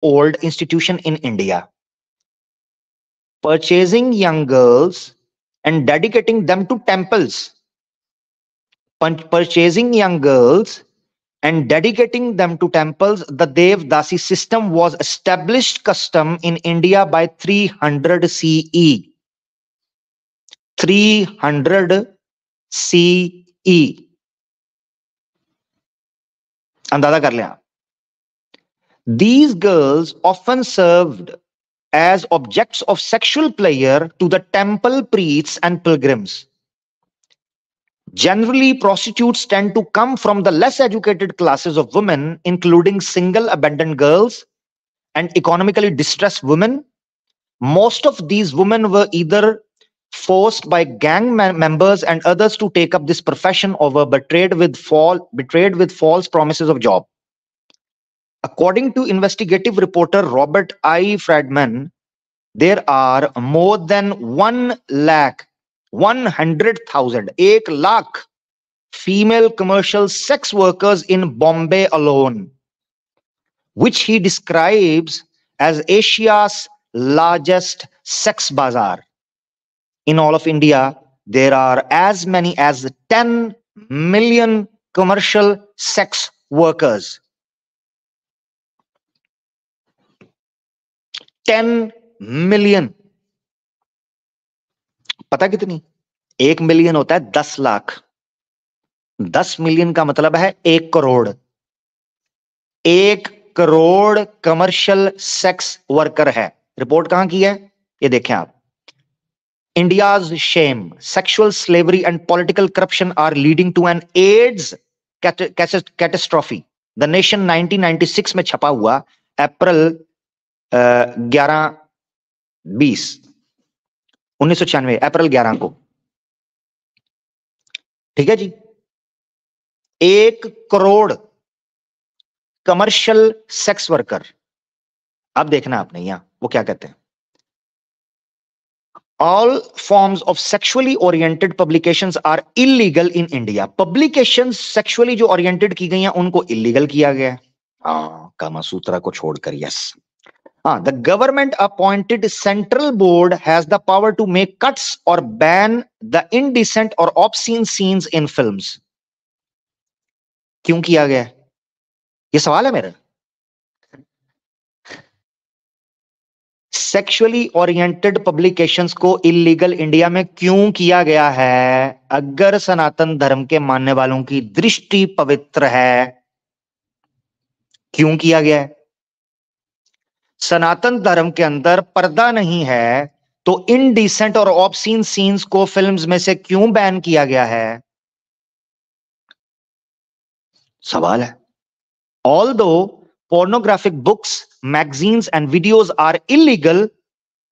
old institution in India, purchasing young girls and dedicating them to temples. Purchasing young girls and dedicating them to temples, the Devdasi system was established custom in India by 300 CE. 300 CE. अंदाजा कर लें आप. These girls often served as objects of sexual pleasure to the temple priests and pilgrims. Generally, prostitutes tend to come from the less educated classes of women, including single abandoned girls and economically distressed women. Most of these women were either forced by gang members and others to take up this profession, or were betrayed with false promises of job. According to investigative reporter Robert I. Friedman, there are more than 1,100,000 female commercial sex workers in Bombay alone, which he describes as Asia's largest sex bazaar. In all of India, there are as many as 10 million commercial sex workers. 10 million. पता कितनी? 1 million होता है 10 lakh. 10 million का मतलब है 1 crore. 1 crore commercial sex worker है. Report कहां की है? ये देखें आप. India's shame, sexual slavery and political corruption are leading to an AIDS catastrophe. The Nation 1996 में छपा हुआ, अप्रैल 1996 अप्रैल 11 को. ठीक है जी. 1 करोड़ कमर्शियल सेक्स वर्कर. अब देखना आपने यहां वो क्या कहते हैं. All forms of sexually oriented publications are illegal in India. Publications sexually जो oriented की गई हैं उनको illegal किया गया है. कामा सूत्रा को छोड़कर. yes. The government appointed central board has the power to make cuts or ban the indecent or obscene scenes in films. क्यों किया गया है? ये सवाल है मेरा. सेक्सुअली ओरिएंटेड पब्लिकेशंस को इलीगल इंडिया में क्यों किया गया है? अगर सनातन धर्म के मानने वालों की दृष्टि पवित्र है. क्यों किया गया है? सनातन धर्म के अंदर पर्दा नहीं है तो इनडिसेंट और ऑब्सीन सीन्स को फिल्म्स में से क्यों बैन किया गया है? सवाल है. Although pornographic books, magazines and videos are illegal,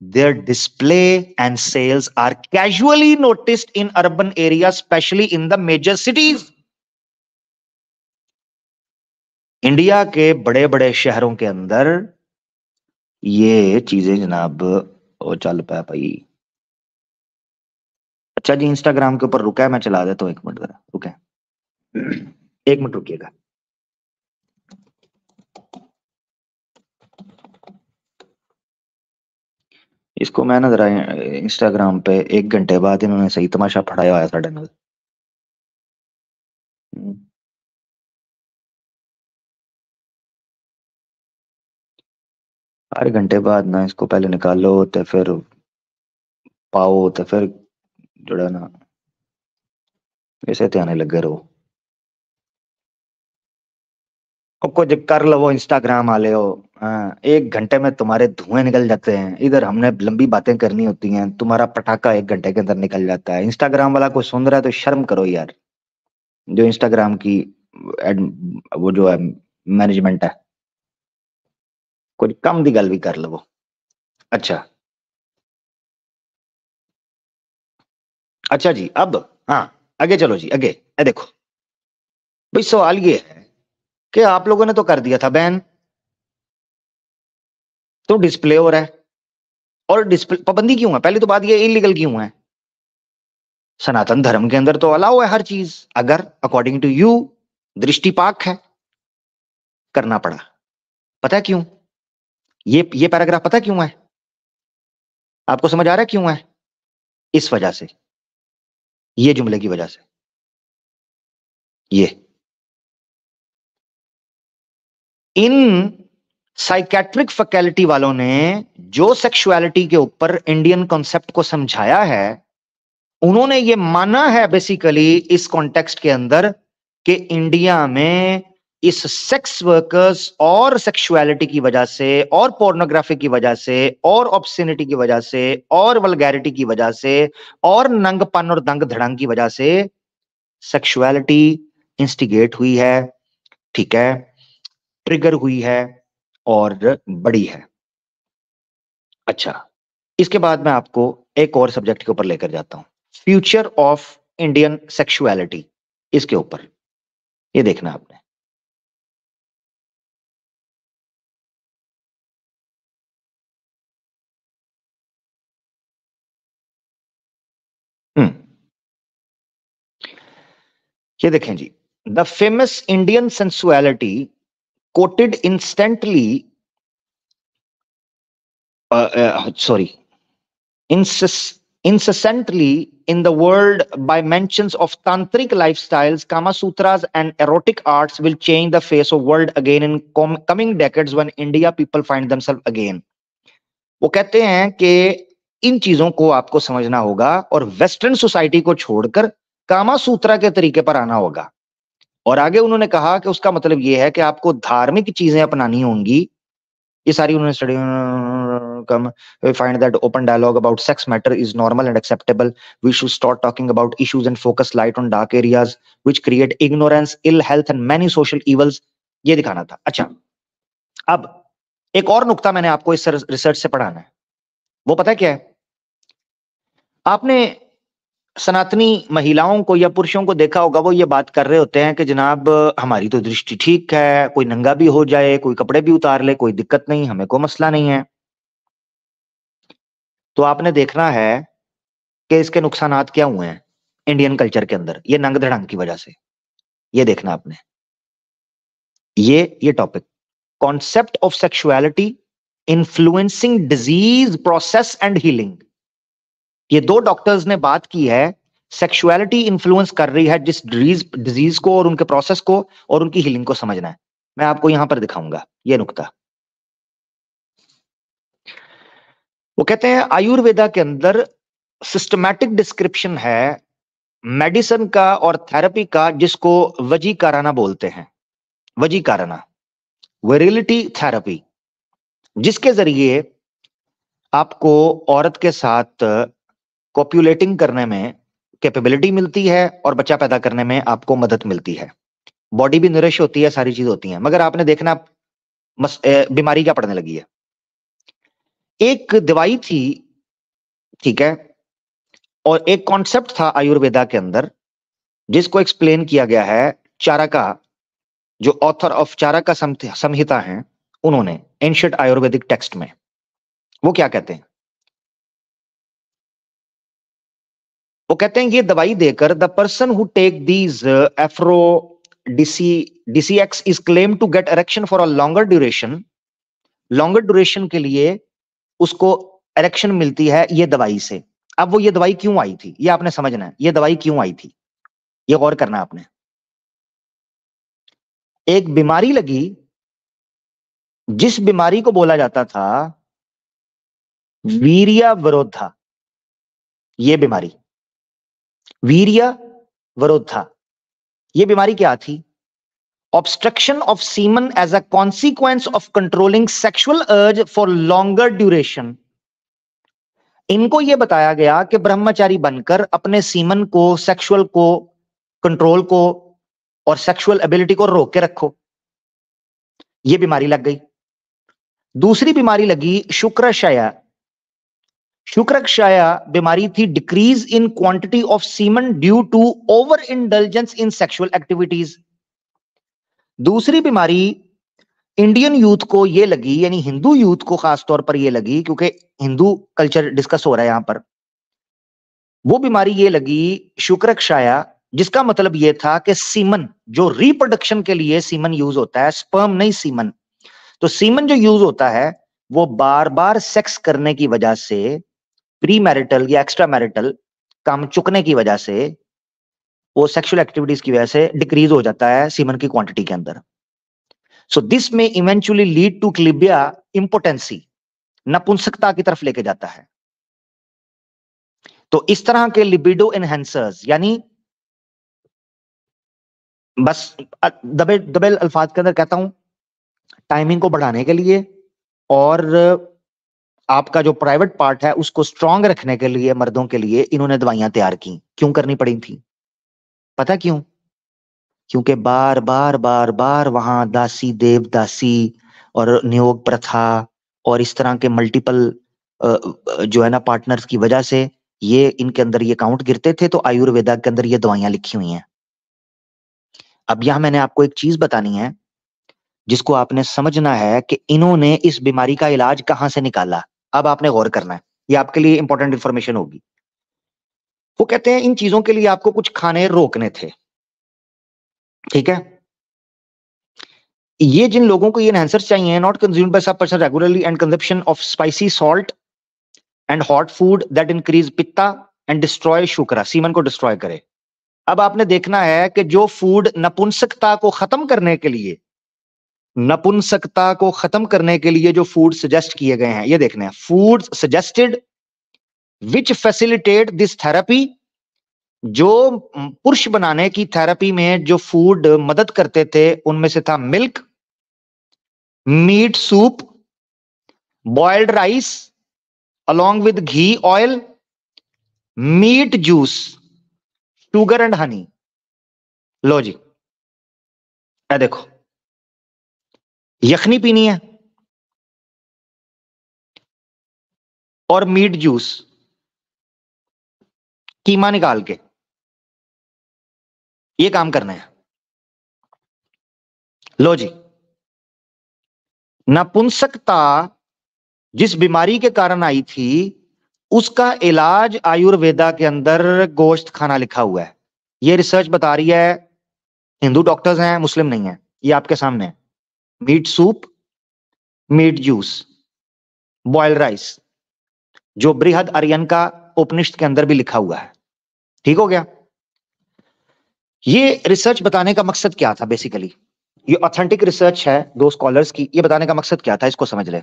their display and sales are casually noticed in urban areas, especially in the major cities. India के बड़े बड़े शहरों के अंदर ये चीजें जनाब वो चल पाया भाई. अच्छा जी, इंस्टाग्राम के ऊपर रुका है, मैं चला देता हूं. 1 मिनट जरा रुके. 1 मिनट रुकिएगा. इसको मैं ना जरा इंस्टाग्राम पे 1 घंटे बाद इन्होंने सही तमाशा फड़ाया हुआ है साढ़े नाल. हर घंटे बाद ना इसको पहले निकालो तो फिर पाओ तो फिर जोड़ा ना ऐसे ध्यान लगे रहो. कुछ कर लो इंस्टाग्राम वाले हो. 1 घंटे में तुम्हारे धुएं निकल जाते हैं. इधर हमने लंबी बातें करनी होती हैं, तुम्हारा पटाखा 1 घंटे के अंदर निकल जाता है. इंस्टाग्राम वाला कोई सुन रहा है तो शर्म करो यार. जो इंस्टाग्राम की वो जो है मैनेजमेंट है, कुछ कम दी गल भी कर लो. अच्छा अच्छा जी. अब आगे चलो जी. आगे देखो भाई, सवाल ये है कि आप लोगों ने तो कर दिया था बैन, तो डिस्प्ले हो रहा है. और डिस्प्ले पाबंदी क्यों है? पहली तो बात ये इलीगल क्यों है? सनातन धर्म के अंदर तो अलाउ है हर चीज. अगर अकॉर्डिंग टू यू दृष्टिपाक है, करना पड़ा. पता है क्यों? ये पैराग्राफ पता क्यों है? आपको समझ आ रहा है क्यों है? इस वजह से, ये जुमले की वजह से। ये इन साइकेट्रिक फैकल्टी वालों ने जो सेक्सुअलिटी के ऊपर इंडियन कॉन्सेप्ट को समझाया है, उन्होंने ये माना है बेसिकली इस कॉन्टेक्स्ट के अंदर कि इंडिया में इस सेक्स वर्कर्स और सेक्सुअलिटी की वजह से और पोर्नोग्राफी की वजह से और ऑब्ससिनिटी की वजह से और वल्गैरिटी की वजह से और नंगपन और दंग धड़ंग की वजह से सेक्सुअलिटी इंस्टिगेट हुई है, ठीक है, ट्रिगर हुई है और बड़ी है। अच्छा, इसके बाद मैं आपको एक और सब्जेक्ट के ऊपर लेकर जाता हूं, फ्यूचर ऑफ इंडियन सेक्सुअलिटी। इसके ऊपर ये देखना आपने। ये देखें जी, the famous Indian sensuality quoted instantly incessantly in the world by mentions of tantric lifestyles, Kama Sutras, and erotic arts will change the face of world again in coming decades when India people find themselves again. वो कहते हैं कि इन चीजों को आपको समझना होगा और वेस्टर्न सोसाइटी को छोड़कर कामा सूत्रा के तरीके पर आना होगा। और आगे उन्होंने कहा कि उसका मतलब ये है कि आपको धार्मिक चीजें अपनानी होंगी। ये सारी उन्होंने study come we find that open dialogue about sex matter is normal and acceptable. We should start talking about issues and focus light on dark areas which create ignorance, ill health and many social evils. ये दिखाना था। अच्छा, अब एक और नुक्ता मैंने आपको इस रिसर्च से पढ़ाना है। वो पता है क्या है? आपने सनातनी महिलाओं को या पुरुषों को देखा होगा, वो ये बात कर रहे होते हैं कि जनाब हमारी तो दृष्टि ठीक है, कोई नंगा भी हो जाए, कोई कपड़े भी उतार ले, कोई दिक्कत नहीं, हमें कोई मसला नहीं है। तो आपने देखना है कि इसके नुकसानात क्या हुए हैं इंडियन कल्चर के अंदर, ये नंग धड़ंग की वजह से। ये देखना आपने, ये topic, concept of sexuality influencing disease process and healing. ये दो डॉक्टर्स ने बात की है, सेक्सुअलिटी इन्फ्लुएंस कर रही है जिस डिजीज को और उनके प्रोसेस को और उनकी हीलिंग को समझना है। मैं आपको यहां पर दिखाऊंगा ये नुक्ता। वो कहते हैं आयुर्वेदा के अंदर सिस्टमैटिक डिस्क्रिप्शन है मेडिसिन का और थेरेपी का, जिसको वजीकाराना बोलते हैं। वजीकाराना, विरिलिटी थेरेपी, जिसके जरिए आपको औरत के साथ कॉप्युलेटिंग करने में कैपेबिलिटी मिलती है और बच्चा पैदा करने में आपको मदद मिलती है। बॉडी भी नरिश होती है, सारी चीज होती है, मगर आपने देखना बीमारी क्या पड़ने लगी है। एक दवाई थी, ठीक है, और एक कॉन्सेप्ट था आयुर्वेदा के अंदर जिसको एक्सप्लेन किया गया है चारका, जो ऑथर ऑफ चारका संहिता हैं, उन्होंने एंशिएंट आयुर्वेदिक टेक्स्ट में। वो क्या कहते हैं? वो कहते हैं ये दवाई देकर the person who take these aphrodisiacs is claim to get erection for a longer duration. Longer duration के लिए उसको इरेक्शन मिलती है ये दवाई से। अब वो ये दवाई क्यों आई थी, ये आपने समझना है, ये दवाई क्यों आई थी, ये गौर करना आपने। एक बीमारी लगी जिस बीमारी को बोला जाता था वीर्यावरोधा। ये बीमारी वीर्यावरोधा, ये बीमारी क्या थी? Obstruction of semen as a consequence of controlling sexual urge for longer duration. इनको यह बताया गया कि ब्रह्मचारी बनकर अपने सीमन को, सेक्सुअल को, कंट्रोल को और सेक्सुअल एबिलिटी को रोक के रखो। यह बीमारी लग गई। दूसरी बीमारी लगी शुक्रक्षय। शुक्रक्षय बीमारी थी decrease in quantity of semen due to over indulgence in sexual activities. दूसरी बीमारी इंडियन यूथ को यह लगी, यानी हिंदू यूथ को खासतौर पर यह लगी, क्योंकि हिंदू कल्चर डिस्कस हो रहा है यहां पर। वो बीमारी ये लगी शुक्रक्षय, जिसका मतलब यह था कि सीमन, जो रिप्रोडक्शन के लिए सीमन यूज होता है, स्पर्म नहीं सीमन, तो सीमन जो यूज होता है वो बार बार सेक्स करने की वजह से, प्री मैरिटल या एक्स्ट्रा मैरिटल काम चुकने की वजह से, वो सेक्सुअल एक्टिविटीज की वजह से डिक्रीज हो जाता है सीमन की क्वांटिटी के अंदर। सो दिस में इवेंचुअली लीड टू क्लिबिया इंपोटेंसी, नपुंसकता की तरफ लेके जाता है। तो इस तरह के लिबिडो एनहेंसर्स, यानी बस दबे दबे अल्फाज के अंदर कहता हूं, टाइमिंग को बढ़ाने के लिए और आपका जो प्राइवेट पार्ट है उसको स्ट्रांग रखने के लिए मर्दों के लिए इन्होंने दवाइयां तैयार की। क्यों करनी पड़ी थी? पता क्यों? क्योंकि बार बार बार बार वहां दासी देवदासी और नियोग प्रथा और इस तरह के मल्टीपल जो है ना पार्टनर्स की वजह से ये इनके अंदर ये काउंट गिरते थे। तो आयुर्वेदा के अंदर ये दवाइयां लिखी हुई हैं। अब यहां मैंने आपको एक चीज बतानी है जिसको आपने समझना है कि इन्होंने इस बीमारी का इलाज कहां से निकाला। अब आपने गौर करना है, ये आपके लिए इंपॉर्टेंट इंफॉर्मेशन होगी। वो कहते हैं इन चीजों के लिए आपको कुछ खाने रोकने थे, ठीक है? ये जिन लोगों को ये एनहांसर्स चाहिए, नॉट कंज्यूम्ड बाय सब person regularly and consumption of spicy salt and hot food that increase pitta and destroy shukra, semen को डिस्ट्रॉय करे। अब आपने देखना है कि जो फूड नपुंसकता को खत्म करने के लिए, नपुंसकता को खत्म करने के लिए जो फूड सजेस्ट किए गए हैं, ये देखने हैं food suggested which facilitate this therapy. जो पुरुष बनाने की थेरेपी में जो फूड मदद करते थे उनमें से था milk, meat soup, boiled rice along with ghee oil, meat juice, sugar and honey। लो जी, ये देखो, यखनी पीनी है और मीट जूस, कीमा निकाल के ये काम करना है। लो जी, नपुंसकता जिस बीमारी के कारण आई थी उसका इलाज आयुर्वेदा के अंदर गोश्त खाना लिखा हुआ है। ये रिसर्च बता रही है, हिंदू डॉक्टर्स हैं, मुस्लिम नहीं है, ये आपके सामने है। Meat soup, meat juice, boiled rice, जो बृहद आर्यन का उपनिषद के अंदर भी लिखा हुआ है। ठीक हो गया? ये रिसर्च बताने का मकसद क्या था? बेसिकली ये ऑथेंटिक रिसर्च है दो स्कॉलर्स की। ये बताने का मकसद क्या था, इसको समझ ले।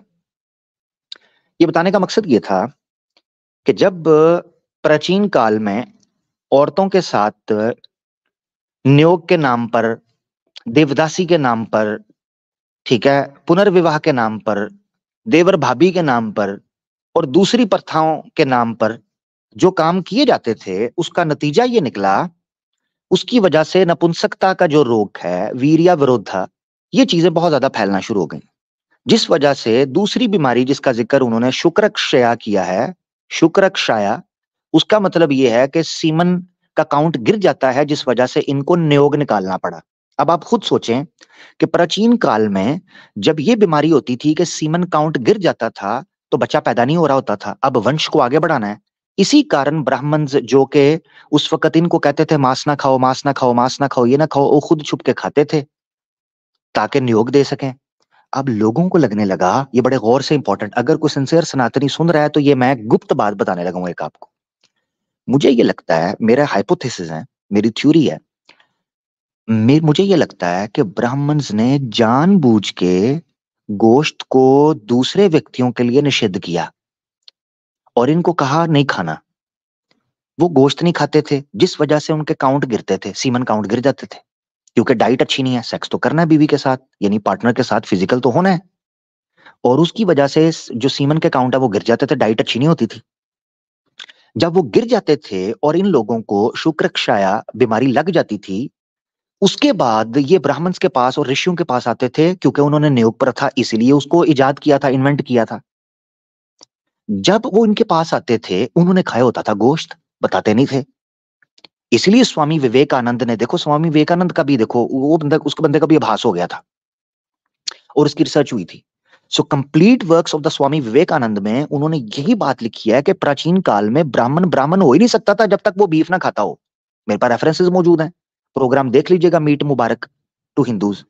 ये बताने का मकसद ये था कि जब प्राचीन काल में औरतों के साथ नियोग के नाम पर, देवदासी के नाम पर, ठीक है, पुनर्विवाह के नाम पर, देवर भाभी के नाम पर और दूसरी प्रथाओं के नाम पर जो काम किए जाते थे, उसका नतीजा ये निकला, उसकी वजह से नपुंसकता का जो रोग है, वीर्या विरोधा, ये चीजें बहुत ज्यादा फैलना शुरू हो गई। जिस वजह से दूसरी बीमारी जिसका जिक्र उन्होंने शुक्रक्षया किया है, शुक्रक्षया, उसका मतलब यह है कि सीमन का काउंट गिर जाता है, जिस वजह से इनको नियोग निकालना पड़ा। अब आप खुद सोचें कि प्राचीन काल में जब ये बीमारी होती थी कि सीमन काउंट गिर जाता था तो बच्चा पैदा नहीं हो रहा होता था। अब वंश को आगे बढ़ाना है, इसी कारण ब्राह्मण जो के उस वक्त इनको कहते थे मांस ना खाओ, मांस ना खाओ, मांस ना खाओ, ये ना खाओ, वो खुद छुप के खाते थे ताकि नियोग दे सकें। अब लोगों को लगने लगा, ये बड़े गौर से इंपॉर्टेंट, अगर कोई सिंसियर सनातनी सुन रहा है तो ये मैं गुप्त बात बताने लगा हूं एक आपको। मुझे ये लगता है, मेरा हाइपोथेसिस है, मेरी थ्योरी है, मुझे ये लगता है कि ब्राह्मण्स ने जानबूझ के गोश्त को दूसरे व्यक्तियों के लिए निषिद्ध किया और इनको कहा नहीं खाना। वो गोश्त नहीं खाते थे, जिस वजह से उनके काउंट गिरते थे, सीमन काउंट गिर जाते थे, क्योंकि डाइट अच्छी नहीं है। सेक्स तो करना है बीवी के साथ, यानी पार्टनर के साथ फिजिकल तो होना है, और उसकी वजह से जो सीमन के काउंट है वो गिर जाते थे, डाइट अच्छी नहीं होती थी। जब वो गिर जाते थे और इन लोगों को शुक्रक्षाया बीमारी लग जाती थी, उसके बाद ये ब्राह्मण्स के पास और ऋषियों के पास आते थे, क्योंकि उन्होंने नियोग प्रथा इसीलिए उसको इजाद किया था, इन्वेंट किया था। जब वो इनके पास आते थे, उन्होंने खाया होता था गोश्त, बताते नहीं थे। इसलिए स्वामी विवेकानंद ने, देखो स्वामी विवेकानंद का भी देखो, वो बंदा, उसके बंदे का भी आभास हो गया था और इसकी रिसर्च हुई थी। So complete works of the Swami Vivekananda में उन्होंने यही बात लिखी है कि प्राचीन काल में ब्राह्मण ब्राह्मण हो ही नहीं सकता था जब तक वो बीफ ना खाता हो। मेरे पास रेफरेंसेस मौजूद हैं, प्रोग्राम देख लीजिएगा, मीट मुबारक टू हिंदूज।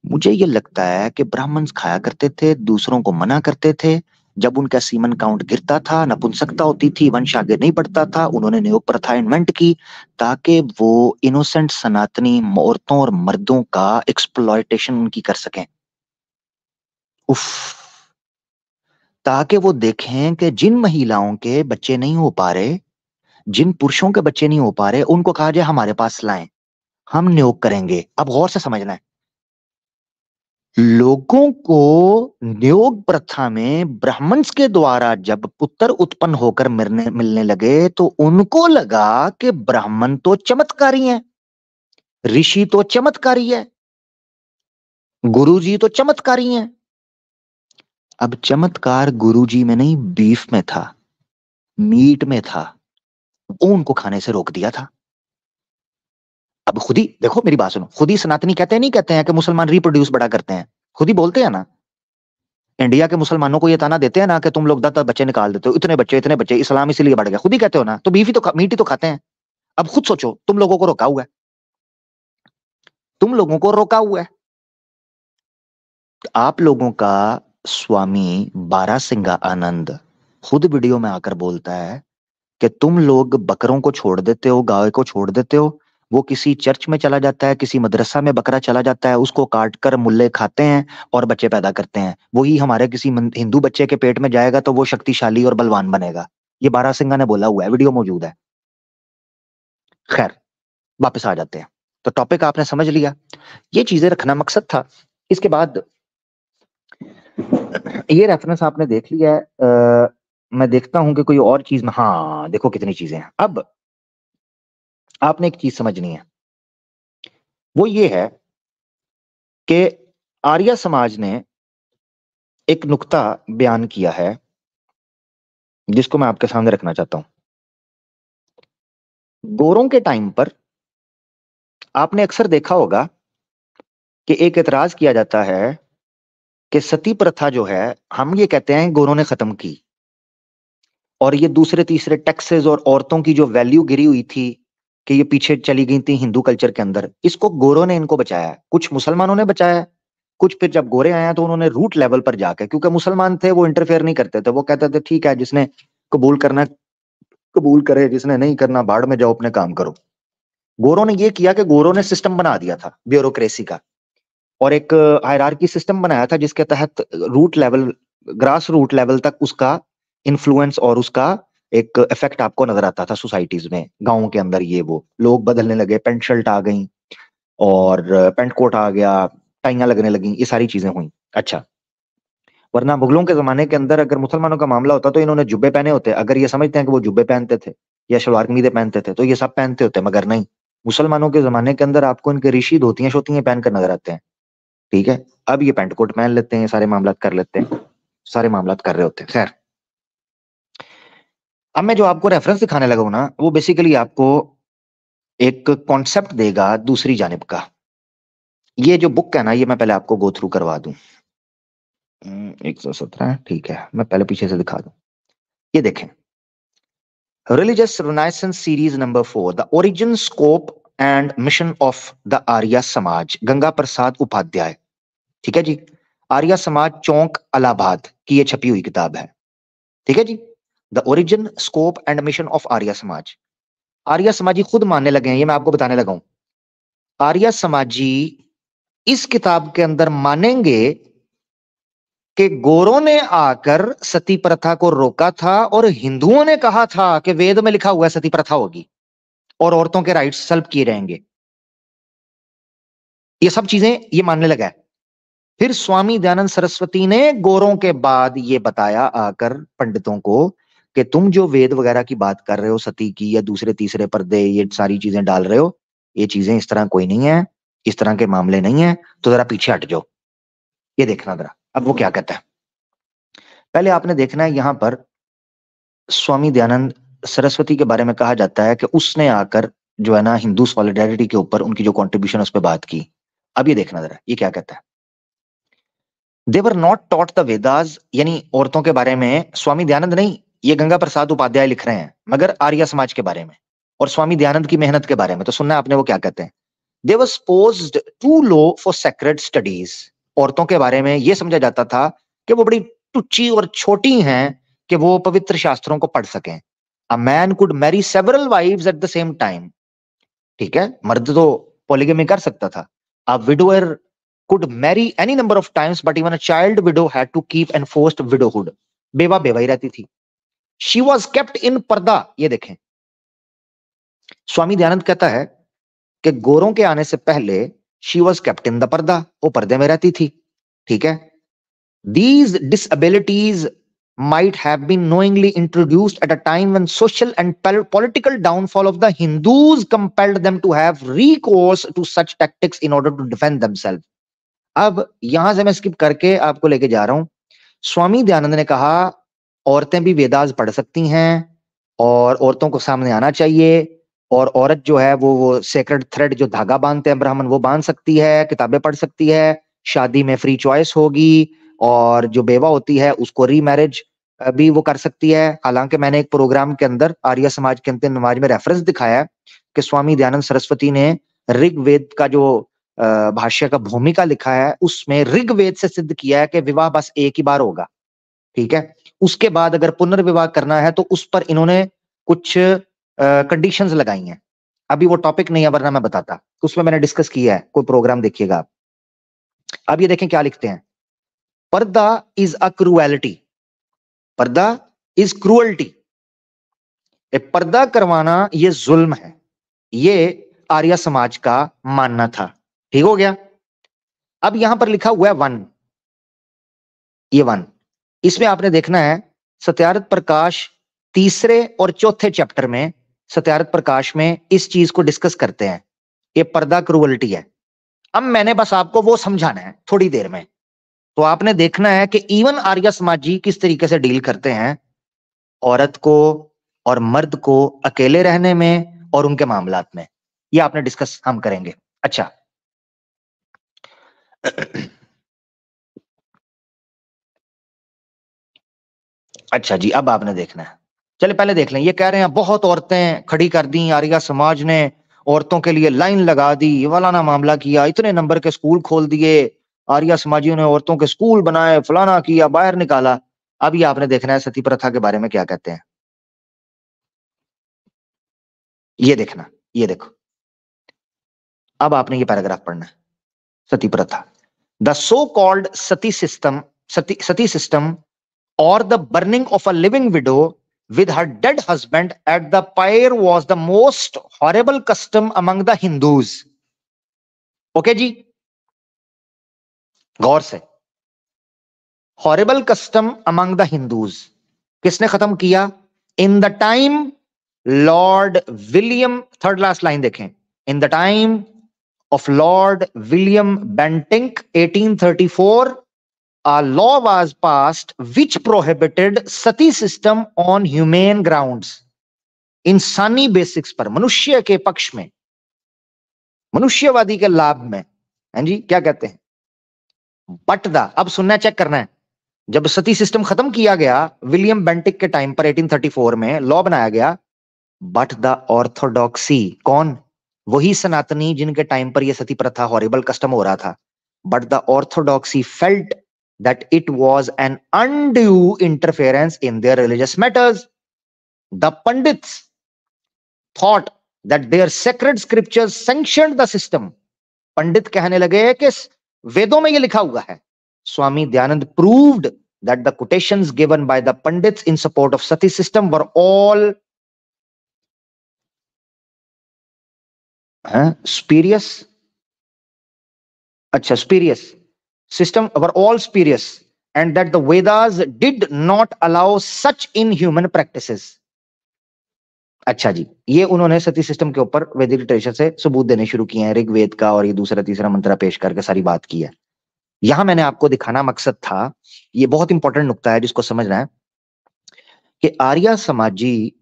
मुझे ये लगता है कि ब्राह्मण्स खाया करते थे, दूसरों को मना करते थे। जब उनका सीमन काउंट गिरता था, नपुंसकता होती थी, वंश आगे नहीं बढ़ता था, उन्होंने न्योग प्रथा इन्वेंट की ताकि वो इनोसेंट सनातनी औरतों और मर्दों का एक्सप्लॉयटेशन उनकी कर सकें। उफ, ताकि वो देखें कि जिन महिलाओं के बच्चे नहीं हो पा रहे, जिन पुरुषों के बच्चे नहीं हो पा रहे, उनको कहा जाए हमारे पास लाएं, हम नियोग करेंगे। अब गौर से समझना है, लोगों को नियोग प्रथा में ब्राह्मण्स के द्वारा जब पुत्र उत्पन्न होकर मिलने लगे तो उनको लगा कि ब्राह्मण तो चमत्कारी हैं, ऋषि तो चमत्कारी है, गुरुजी तो चमत्कारी हैं। अब चमत्कार गुरुजी में नहीं, बीफ में था, मीट में था, वो उनको खाने से रोक दिया था। अब खुद ही देखो, मेरी बात सुनो, खुद ही सनातनी कहते हैं, नहीं कहते हैं कि मुसलमान रिप्रोड्यूस बड़ा करते हैं, खुद ही बोलते हैं ना। इंडिया के मुसलमानों को ये ताना देते हैं ना कि तुम लोग 10 बच्चे निकाल देते हो, इतने बच्चे, इस्लाम इसीलिए बढ़ गया, खुद ही कहते हो ना। तो बीफ ही तो मीट ही तो खाते हैं। अब खुद सोचो, तुम लोगों को रोका हुआ है, तुम लोगों को रोका हुआ है। आप लोगों का स्वामी बारासिंगा आनंद खुद वीडियो में आकर बोलता है कि तुम लोग बकरों को छोड़ देते हो, गाय को छोड़ देते हो, वो किसी चर्च में चला जाता है, किसी मदरसा में बकरा चला जाता है, उसको काट कर मुल्ले खाते हैं और बच्चे पैदा करते हैं। वही हमारे किसी हिंदू बच्चे के पेट में जाएगा तो वो शक्तिशाली और बलवान बनेगा। ये बारासिंगा ने बोला हुआ है, वीडियो मौजूद है। खैर, वापस आ जाते हैं। तो टॉपिक आपने समझ लिया, ये चीजें रखना मकसद था। इसके बाद ये रेफरेंस आपने देख लिया है। मैं देखता हूं कि कोई और चीज में, हाँ देखो कितनी चीजें हैं। अब आपने एक चीज समझनी है, वो ये है कि आर्य समाज ने एक नुक्ता बयान किया है जिसको मैं आपके सामने रखना चाहता हूं। गोरों के टाइम पर आपने अक्सर देखा होगा कि एक एतराज किया जाता है कि सती प्रथा जो है, हम ये कहते हैं गोरों ने खत्म की, और ये दूसरे तीसरे टैक्सेस और औरतों की जो वैल्यू गिरी हुई थी कि ये पीछे चली गई थी हिंदू कल्चर के अंदर, इसको गोरों ने इनको बचाया। कुछ मुसलमानों ने बचाया, कुछ फिर जब गोरे आए तो उन्होंने रूट लेवल पर जाके, क्योंकि मुसलमान थे वो इंटरफेयर नहीं करते थे, वो कहते थे ठीक है जिसने कबूल करना कबूल करे, जिसने नहीं करना बाढ़ में जाओ, अपने काम करो। गोरों ने ये किया कि गोरों ने सिस्टम बना दिया था ब्यूरोक्रेसी का, और एक हायरार्की सिस्टम बनाया था जिसके तहत root level, grass root level तक उसका इन्फ्लुएंस और उसका एक इफेक्ट आपको नजर आता था सोसाइटीज में, गांवों के अंदर। ये वो लोग बदलने लगे, पेंट शर्ट आ गई और पेंट कोट आ गया, टाइयां लगने लगी, ये सारी चीजें हुई। अच्छा, वरना मुगलों के जमाने के अंदर अगर मुसलमानों का मामला होता तो इन्होंने जुब्बे पहने होते, अगर ये समझते हैं कि वो जुब्बे पहनते थे या शलवार कमीजें पहनते थे तो ये सब पहनते होते, मगर नहीं। मुसलमानों के जमाने के अंदर आपको इनके ऋषि धोतियां शोतियां पहनकर नजर आते हैं। ठीक है, अब ये पेंट कोट पहन लेते हैं, सारे मामला कर लेते हैं, सारे मामला कर रहे होते हैं। खैर, अब मैं जो आपको रेफरेंस दिखाने लगा हूं ना, वो बेसिकली आपको एक कॉन्सेप्ट देगा दूसरी जानिब का। ये जो बुक है ना, ये मैं पहले आपको गो थ्रू करवा दूं। 117, ठीक है, मैं पहले पीछे से दिखा दूं। ये देखें, religious renaissance series number 4, the origin, scope and mission of the Arya Samaj, Ganga Prasad Upadhyay. ठीक है जी, आर्य समाज चौक इलाहाबाद की ये छपी हुई किताब है। ठीक है जी, the origin, scope and mission of Arya Samaj. Arya समाजी खुद मानने लगे हैं, ये मैं आपको बताने लगा हूं। आर्य समाजी इस किताब के अंदर मानेंगे कि गोरों ने आकर सती प्रथा को रोका था और हिंदुओं ने कहा था कि वेद में लिखा हुआ है सती प्रथा होगी और औरतों के राइट्स सल्ब किए जाएंगे। ये सब चीजें ये मानने लगा है। फिर स्वामी दयानंद सरस्वती ने गोरों के बाद ये बताया आकर पंडितों को कि तुम जो वेद वगैरह की बात कर रहे हो, सती की या दूसरे तीसरे पर्दे, ये सारी चीजें डाल रहे हो, ये चीजें इस तरह कोई नहीं है, इस तरह के मामले नहीं है, तो जरा पीछे हट जाओ। ये देखना जरा, अब वो क्या कहता है। पहले आपने देखना है, यहां पर स्वामी दयानंद सरस्वती के बारे में कहा जाता है कि उसने आकर जो है ना हिंदू सॉलिडारिटी के ऊपर उनकी जो कॉन्ट्रीब्यूशन उस पर बात की। अब ये देखना जरा, ये क्या कहता है। They were not taught the Vedas, यानी औरतों के बारे में स्वामी दयानंद नहीं, ये गंगा प्रसाद उपाध्याय लिख रहे हैं, मगर आर्य समाज के बारे में और स्वामी दयानंद की मेहनत के बारे में। तो सुनना आपने वो क्या कहते हैं। They was posed to low for sacred studies. औरतों के बारे में यह समझा जाता था कि वो बड़ी टुच्ची और छोटी हैं कि वो पवित्र शास्त्रों को पढ़ सकें। A man could marry several wives at the same time. ठीक है, मर्द तो पॉलीगमी कर सकता था। A widower could marry any number of times but even a child widow had to keep enforced widowhood. बेवा बेवा ही रहती थी। शी वॉज केप्ट इन पर्दा। ये देखें, स्वामी दयानंद कहता है कि गोरों के आने से पहले she was kept in the पर्दा, वो पर्दे में रहती थी। ठीक है, these disabilities might have been knowingly introduced at a time when social and political downfall of the Hindus compelled them to have recourse to such tactics in order to defend themselves. अब यहां से मैं skip करके आपको लेके जा रहा हूं। स्वामी दयानंद ने कहा औरतें भी वेदास पढ़ सकती हैं और औरतों को सामने आना चाहिए, और औरत जो है वो सेक्रेड थ्रेड जो धागा बांधते हैं ब्राह्मण, वो बांध सकती है, किताबें पढ़ सकती है, शादी में फ्री चॉइस होगी, और जो बेवा होती है उसको रीमैरिज भी वो कर सकती है। हालांकि मैंने एक प्रोग्राम के अंदर आर्य समाज के अंतिम नमाज में रेफरेंस दिखाया है कि स्वामी दयानंद सरस्वती ने ऋग्वेद का जो भाष्य का भूमिका लिखा है उसमें ऋग्वेद से सिद्ध किया है कि विवाह बस एक ही बार होगा। ठीक है, उसके बाद अगर पुनर्विवाह करना है तो उस पर इन्होंने कुछ कंडीशंस लगाई हैं। अभी वो टॉपिक नहीं है, वरना मैं बताता, उसमें मैंने डिस्कस किया है, कोई प्रोग्राम देखिएगा आप। अब ये देखें क्या लिखते हैं, पर्दा इज अ क्रूएलिटी। पर्दा इज क्रूअल्टी। पर्दा करवाना ये जुल्म है, ये आर्य समाज का मानना था। ठीक हो गया। अब यहां पर लिखा हुआ है वन, ये वन, इसमें आपने देखना है सत्यार्थ प्रकाश तीसरे और चौथे चैप्टर में, सत्यार्थ प्रकाश में इस चीज को डिस्कस करते हैं। ये पर्दा क्रूअल्टी है। अब मैंने बस आपको वो समझाना है थोड़ी देर में, तो आपने देखना है कि इवन आर्य समाजी किस तरीके से डील करते हैं औरत को और मर्द को अकेले रहने में और उनके मामलात में। ये आपने डिस्कस हम करेंगे। अच्छा, अच्छा जी, अब आपने देखना है। चलिए पहले देख लें। ये कह रहे हैं बहुत औरतें खड़ी कर दी आर्य समाज ने, औरतों के लिए लाइन लगा दी, ये वाला ना मामला किया, इतने नंबर के स्कूल खोल दिए, आर्य समाजियों ने औरतों के स्कूल बनाए, फलाना किया, बाहर निकाला। अब ये आपने देखना है सती प्रथा के बारे में क्या कहते हैं। ये देखना, ये देखो, अब आपने ये पैराग्राफ पढ़ना है। सती प्रथा, the so called Sati system, Sati system or the burning of a living widow with her dead husband at the pyre was the most horrible custom among the Hindus. Okay जी, गौर से, horrible custom among the Hindus किसने खत्म किया? In the time lord William, third last line देखें, in the time of lord William Bentinck 1834 a law was passed which prohibited sati system on humane grounds, इंसानी basics पर, मनुष्य के पक्ष में, मनुष्यवादी के लाभ में। हैं जी, क्या कहते हैं? बट द, अब सुनना चेक करना है, जब सती सिस्टम खत्म किया गया विलियम बेंटिक के टाइम पर 1834 में लॉ बनाया गया, बट द ऑर्थोडॉक्सी, कौन? वही सनातनी जिनके टाइम पर यह सती प्रथा हॉरिबल कस्टम हो रहा था। But the orthodoxy felt that it was an undue interference in their religious matters. The Pandits thought that their sacred scriptures sanctioned the system. पंडित कहने लगे कि वेदों में ये लिखा हुआ है। Swami Dayanand proved that the quotations given by the Pandits in support of sati system were all spurious. अच्छा, spurious system were all spurious and that the Vedas did not allow such inhuman practices. अच्छा जी, ये उन्होंने सती system के ऊपर वैदिक literature से सबूत देने शुरू किए हैं, ऋग्वेद का, और ये दूसरा तीसरा मंत्र पेश करके सारी बात की है। यहां मैंने आपको दिखाना मकसद था, ये बहुत इंपॉर्टेंट नुक्ता है जिसको समझना है, कि आर्य समाजी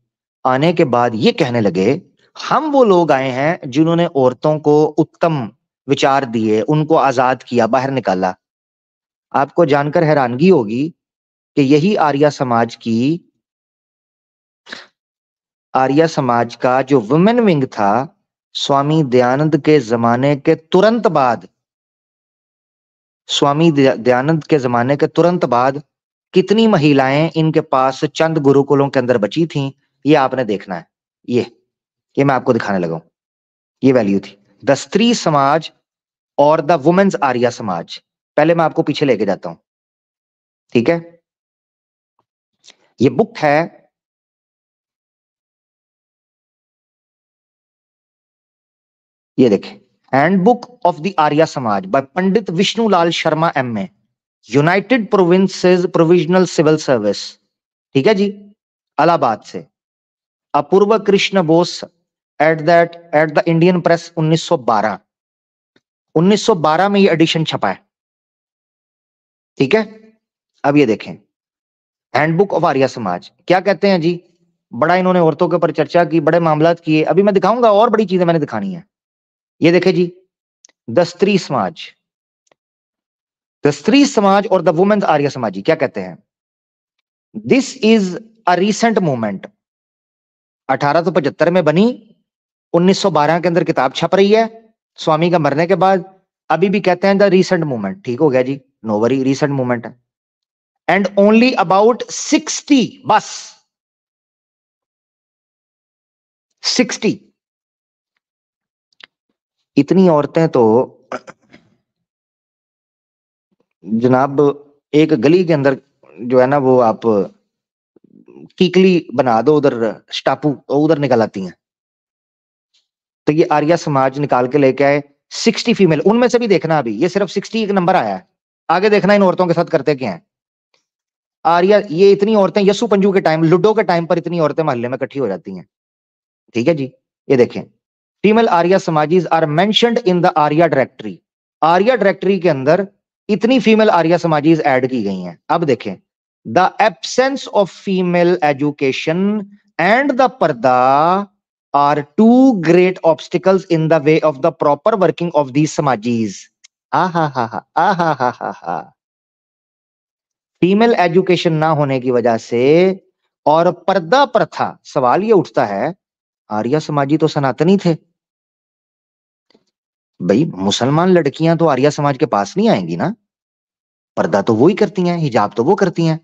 आने के बाद ये कहने लगे हम वो लोग आए हैं जिन्होंने औरतों को उत्तम विचार दिए, उनको आजाद किया, बाहर निकाला। आपको जानकर हैरानगी होगी कि यही आर्य समाज का जो वुमेन विंग था, स्वामी दयानंद के जमाने के तुरंत बाद, स्वामी दयानंद के जमाने के तुरंत बाद कितनी महिलाएं इनके पास चंद गुरुकुलों के अंदर बची थीं, ये आपने देखना है। ये मैं आपको दिखाने लगा हूं। ये वैल्यू थी द स्त्री समाज और द वुमेन्स आर्या समाज। पहले मैं आपको पीछे लेके जाता हूं, ठीक है। ये बुक है, ये देखें, handbook of the Arya Samaj by Pandit Vishnulal Sharma MA, United Provinces Provisional Civil Service, ठीक है जी, इलाहाबाद से। Apurva Krishna Bose at the Indian Press 1912 में ये एडिशन छपा है, ठीक है। अब ये देखें, हैंडबुक ऑफ आर्या समाज क्या कहते हैं जी। बड़ा इन्होंने औरतों के ऊपर चर्चा की, बड़े मामलात किए, अभी मैं दिखाऊंगा और बड़ी चीजें मैंने दिखानी है। ये देखे जी, द स्त्री समाज, द स्त्री समाज और द वुमेन्स आर्य समाजी क्या कहते हैं। This is a recent movement, 1875 में बनी, 1912 के अंदर किताब छप रही है स्वामी का मरने के बाद। अभी भी कहते हैं द रीसेंट मूवमेंट, ठीक हो गया जी, नो वरी, रीसेंट मूवमेंट है। एंड ओनली अबाउट 60, बस 60, इतनी औरतें तो जनाब एक गली के अंदर जो है ना, वो आप कीकली बना दो उधर स्टापू, उधर निकल आती हैं। तो ये आर्या समाज निकाल के लेके आए 60 फीमेल, उनमें से भी देखना, अभी ये सिर्फ 60 एक नंबर आया है, आगे देखना इन औरतों के साथ करते क्या है आर्या। ये इतनी औरतें यसु पंजू के टाइम, लुडो के टाइम पर इतनी औरतें मोहल्ले में इकट्ठी हो जाती हैं, ठीक है जी। ये देखें, female Arya Samajis are mentioned in the Arya directory, Arya directory के अंदर इतनी फीमेल आर्या समाजीज ऐड की गई हैं। अब देखें, the absence of female education and the पर्दा are two great obstacles in the way of the proper working of these samajis. आहा, फीमेल एजुकेशन ना होने की वजह से और पर्दा प्रथा, सवाल ये उठता है, आर्य समाजी तो सनातनी थे भाई, मुसलमान लड़कियां तो आर्य समाज के पास नहीं आएंगी ना, पर्दा तो वो ही करती हैं, हिजाब तो वो करती हैं,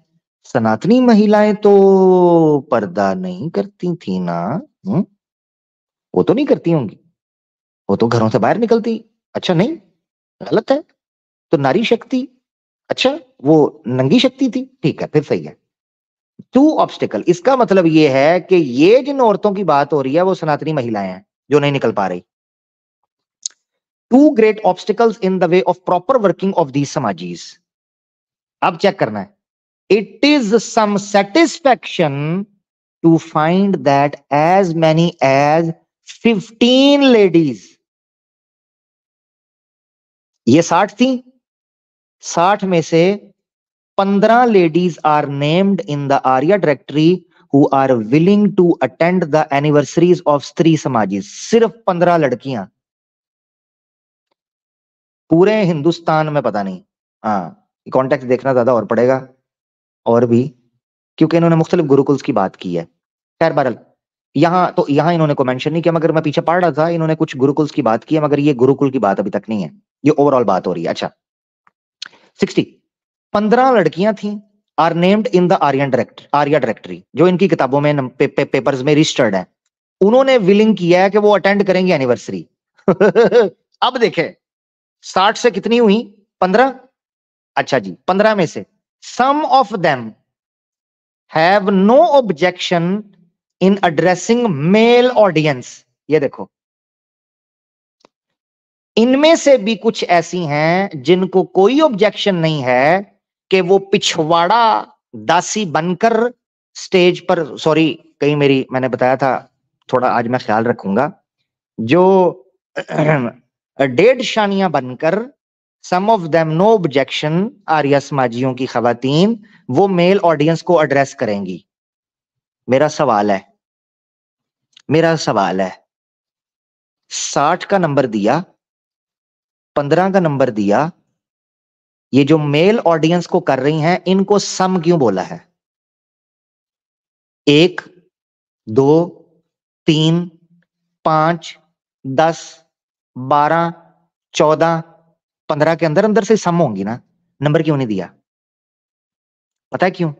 सनातनी महिलाएं तो पर्दा नहीं करती थी ना। वो तो नहीं करती होंगी, वो तो घरों से बाहर निकलती, अच्छा नहीं, गलत है, तो नारी शक्ति, अच्छा वो नंगी शक्ति थी, ठीक है, फिर सही है। टू ऑब्स्टिकल, इसका मतलब ये है कि ये जिन औरतों की बात हो रही है वो सनातनी महिलाएं हैं जो नहीं निकल पा रही। Two great obstacles in the way of proper working of these Samajis. अब चेक करना है, it is some satisfaction to find that as many as 15 ladies, ये 60 थी, 60 में से 15 ladies are named in the Arya directory who are willing to attend the anniversaries of Stri Samajis. सिर्फ 15 लड़कियां, पूरे हिंदुस्तान में पता नहीं। हाँ, कॉन्टेक्स्ट देखना ज्यादा और पड़ेगा, और भी, क्योंकि इन्होंने मुख्तलिफ गुरुकुल्स की बात की है। खैर बहरहाल, यहाँ तो यहाँ इन्होंने को मेंशन नहीं किया, मगर मैं पीछे पढ़ रहा था, इन्होंने कुछ गुरुकुल्स की बात की है, मगर ये गुरुकुल की बात अभी तक नहीं है, ये ओवरऑल बात हो रही है। अच्छा, 60, 15 लड़कियां थी, are named in the Arya directory, जो इनकी किताबों में पेपर्स में रजिस्टर्ड है। उन्होंने विलिंग किया है कि वो अटेंड करेंगे एनिवर्सरी। अब देखे, 60 से कितनी हुई, 15, अच्छा जी, 15 में से some of them have no objection in addressing male audience. ये देखो, इनमें से भी कुछ ऐसी हैं जिनको कोई ऑब्जेक्शन नहीं है कि वो पिछवाड़ा दासी बनकर स्टेज पर, सॉरी कहीं मेरी, मैंने बताया था थोड़ा आज मैं ख्याल रखूंगा, जो डेढ़ शानियां बनकर, some of them no objection, Arya समाजियों की खवातीन वो मेल ऑडियंस को एड्रेस करेंगी। मेरा सवाल है, 60 का नंबर दिया, 15 का नंबर दिया, ये जो मेल ऑडियंस को कर रही हैं इनको सम क्यों बोला है? 1, 2, 3, 5, 10, 12, 14, 15 के अंदर अंदर से सम होंगी ना, नंबर क्यों नहीं दिया? पता है क्यों?